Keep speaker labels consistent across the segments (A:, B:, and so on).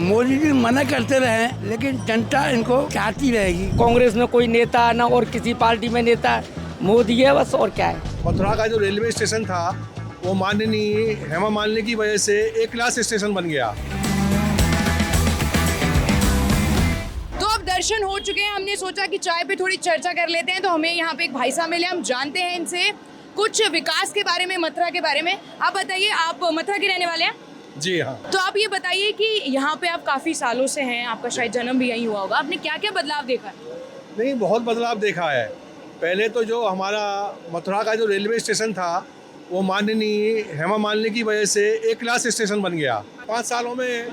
A: मोदी जी मना करते रहे लेकिन जनता इनको चाहती रहेगी।
B: कांग्रेस में कोई नेता ना और किसी पार्टी में नेता, मोदी है बस, और क्या है।
C: मथुरा का जो रेलवे स्टेशन था वो माननीय हेमा मालिनी की वजह से एक क्लास स्टेशन बन गया।
D: तो अब दर्शन हो चुके हैं, हमने सोचा कि चाय पे थोड़ी चर्चा कर लेते हैं। तो हमें यहाँ पे एक भाई साहब मिले, हम जानते हैं इनसे कुछ विकास के बारे में, मथुरा के बारे में। आप बताइए, आप मथुरा के रहने वाले हैं?
C: जी हाँ।
D: तो आप ये बताइए कि यहाँ पे आप काफी सालों से हैं, आपका शायद जन्म भी यहीं हुआ होगा, आपने क्या क्या बदलाव देखा?
C: नहीं, बहुत बदलाव देखा है। पहले तो जो हमारा मथुरा का जो रेलवे स्टेशन था वो माननीय हेमा मालिनी की वजह से एक क्लास स्टेशन बन गया। 5 सालों में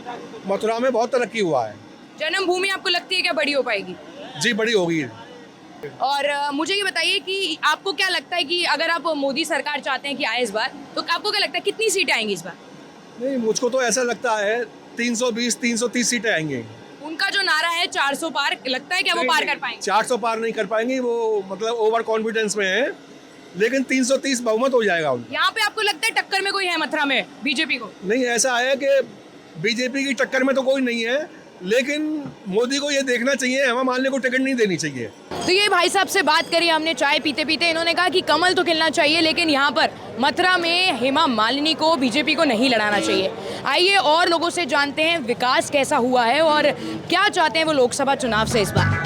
C: मथुरा में बहुत तरक्की हुआ है।
D: जन्मभूमि आपको लगती है क्या बड़ी हो पाएगी?
C: जी, बड़ी होगी।
D: और मुझे ये बताइए कि आपको क्या लगता है कि अगर आप मोदी सरकार चाहते हैं कि आए इस बार, तो आपको क्या लगता है कितनी सीटें आएंगी इस बार?
C: नहीं, मुझको तो ऐसा लगता है 320-330 सीटें आएंगी।
D: उनका जो नारा है 400 पार, लगता है क्या वो पार कर पाएंगे?
C: 400 पार नहीं कर पाएंगी, वो मतलब ओवर कॉन्फिडेंस में है, लेकिन 330 बहुमत हो जाएगा उनका।
D: यहाँ पे आपको लगता है टक्कर में कोई है मथुरा में बीजेपी को?
C: नहीं, ऐसा है कि बीजेपी की टक्कर में तो कोई नहीं है, लेकिन मोदी को ये देखना चाहिए हेमा मालिनी को टिकट नहीं देनी चाहिए।
D: तो ये भाई साहब से बात करी हमने चाय पीते पीते, इन्होंने कहा कि कमल तो खिलना चाहिए लेकिन यहाँ पर मथुरा में हेमा मालिनी को, बीजेपी को नहीं लड़ाना चाहिए। आइए और लोगों से जानते हैं विकास कैसा हुआ है और क्या चाहते हैं वो लोकसभा चुनाव से इस बार।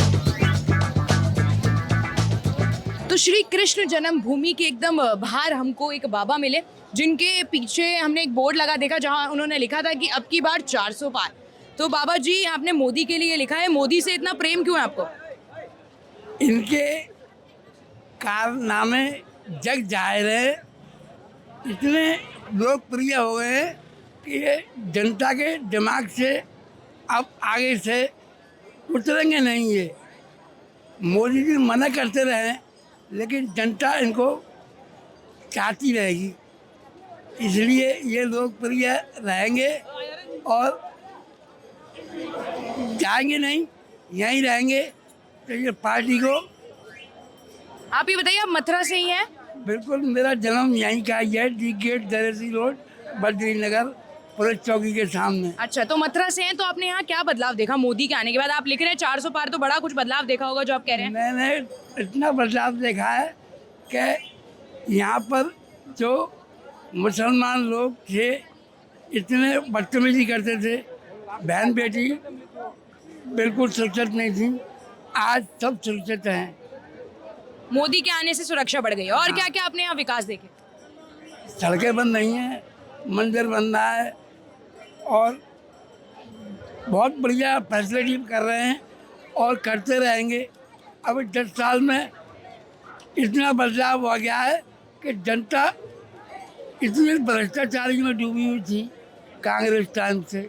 D: तो श्री कृष्ण जन्मभूमि के एकदम बाहर हमको एक बाबा मिले, जिनके पीछे हमने एक बोर्ड लगा देखा जहाँ उन्होंने लिखा था कि अब की बार 400 पार। तो बाबा जी, आपने मोदी के लिए लिखा है, मोदी से इतना प्रेम क्यों है आपको?
A: इनके कारनामे जग जाहिर है, इतने लोकप्रिय हो गए हैं कि ये जनता के दिमाग से अब आगे से उतरेंगे नहीं। ये मोदी जी मना करते रहे लेकिन जनता इनको चाहती रहेगी, इसलिए ये लोकप्रिय रहेंगे और जाएंगे नहीं, यहीं रहेंगे। तो ये पार्टी को,
D: आप ये बताइए, आप मथुरा से ही हैं?
A: बिल्कुल, मेरा जन्म यहीं का ही है, डी गेट दरसी रोड, बद्री नगर, पुलिस चौकी के सामने।
D: अच्छा, तो मथुरा से हैं, तो आपने यहाँ क्या बदलाव देखा मोदी के आने के बाद? आप लिख रहे हैं 400 पार, तो बड़ा कुछ बदलाव देखा होगा जो आप कह रहे हैं।
A: मैंने इतना बदलाव देखा है कि यहाँ पर जो मुसलमान लोग थे इतने बदतमीजी करते थे, बहन बेटी बिल्कुल सुरक्षित नहीं थी, आज सब सुरक्षित हैं।
D: मोदी के आने से सुरक्षा बढ़ गई है। और क्या क्या आपने यहाँ विकास देखे?
A: सड़कें बन रही हैं, मंदिर बन रहा है और बहुत बढ़िया फैसिलिटी कर रहे हैं और करते रहेंगे। अब 10 साल में इतना बदलाव हो गया है कि जनता इतनी भ्रष्टाचारी में डूबी हुई थी कांग्रेस टाइम से,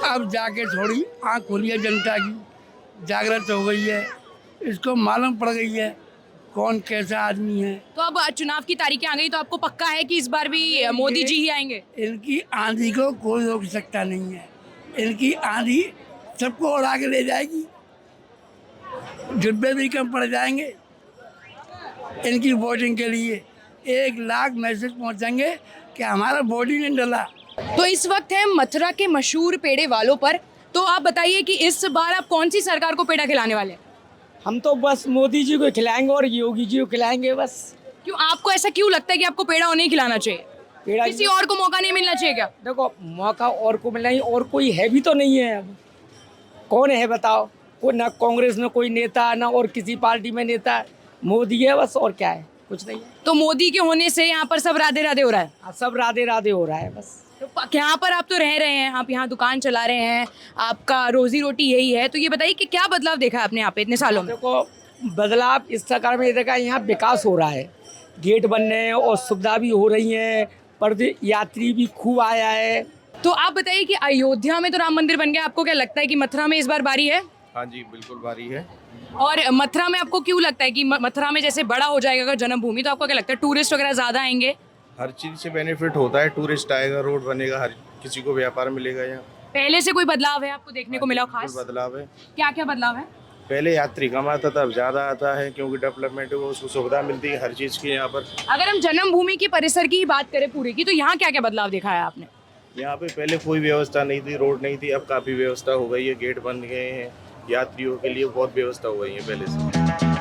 A: अब जाके थोड़ी आँख खुली है, जनता की जागृत हो गई है, इसको मालूम पड़ गई है कौन कैसा आदमी है।
D: तो अब चुनाव की तारीखें आ गई, तो आपको पक्का है कि इस बार भी मोदी जी ही आएंगे?
A: इनकी आंधी को कोई रोक सकता नहीं है, इनकी आंधी सबको उड़ा के ले जाएगी, डिब्बे भी कम पड़ जाएंगे। इनकी वोटिंग के लिए 1 लाख मैसेज पहुंचेंगे कि हमारा वोट ही नहीं डला।
D: तो इस वक्त है मथुरा के मशहूर पेड़े वालों पर। तो आप बताइए कि इस बार आप कौन सी सरकार को पेड़ा खिलाने वाले हैं?
B: हम तो बस मोदी जी को खिलाएंगे और योगी जी को खिलाएंगे बस।
D: क्यों, आपको ऐसा क्यों लगता है कि आपको पेड़ा उन्हें खिलाना चाहिए?
B: पेड़ा
D: किसी और को मौका नहीं मिलना चाहिए क्या?
B: देखो, मौका और को मिलना ही, और कोई है भी तो नहीं है। अब कौन है बताओ? कोई ना कांग्रेस में कोई नेता ना और किसी पार्टी में नेता, मोदी है बस, और क्या है, कुछ नहीं है।
D: तो मोदी के होने से यहाँ पर सब राधे राधे हो रहा है?
B: हाँ, सब राधे राधे हो रहा है बस।
D: तो यहाँ पर आप तो रह रहे हैं, आप यहाँ दुकान चला रहे हैं, आपका रोजी रोटी यही है, तो ये बताइए कि क्या बदलाव देखा है आपने यहाँ पे इतने सालों में?
B: देखो, बदलाव इस सरकार में ये देखा, यहाँ विकास हो रहा है, गेट बन रहे हैं और सुविधा भी हो रही है, पर यात्री भी खूब आया है।
D: तो आप बताइए कि अयोध्या में तो राम मंदिर बन गया, आपको क्या लगता है कि मथुरा में इस बार बारी है?
E: हाँ जी, बिल्कुल बारी है।
D: और मथुरा में आपको क्यों लगता है कि मथुरा में जैसे बड़ा हो जाएगा अगर जन्मभूमि, तो आपको क्या लगता है टूरिस्ट वगैरह ज़्यादा आएंगे?
E: हर चीज़ से बेनिफिट होता है, टूरिस्ट आएगा, रोड बनेगा, हर किसी को व्यापार मिलेगा यहाँ।
D: पहले से कोई बदलाव है आपको देखने को मिला खास?
E: बिल्कुल बदलाव है।
D: क्या क्या बदलाव है?
E: पहले यात्री कम आता था, अब ज़्यादा आता है, क्योंकि डेवलपमेंट को उसको सुविधा मिलती है हर चीज़ की यहाँ पर।
D: अगर हम जन्मभूमि की परिसर की ही बात करें पूरे की, तो यहाँ क्या क्या बदलाव देखा है आपने?
E: यहाँ पे पहले कोई व्यवस्था नहीं थी, रोड नहीं थी, अब काफ़ी व्यवस्था हो गई है, गेट बन गए हैं, यात्रियों के लिए बहुत व्यवस्था हो गई है पहले से।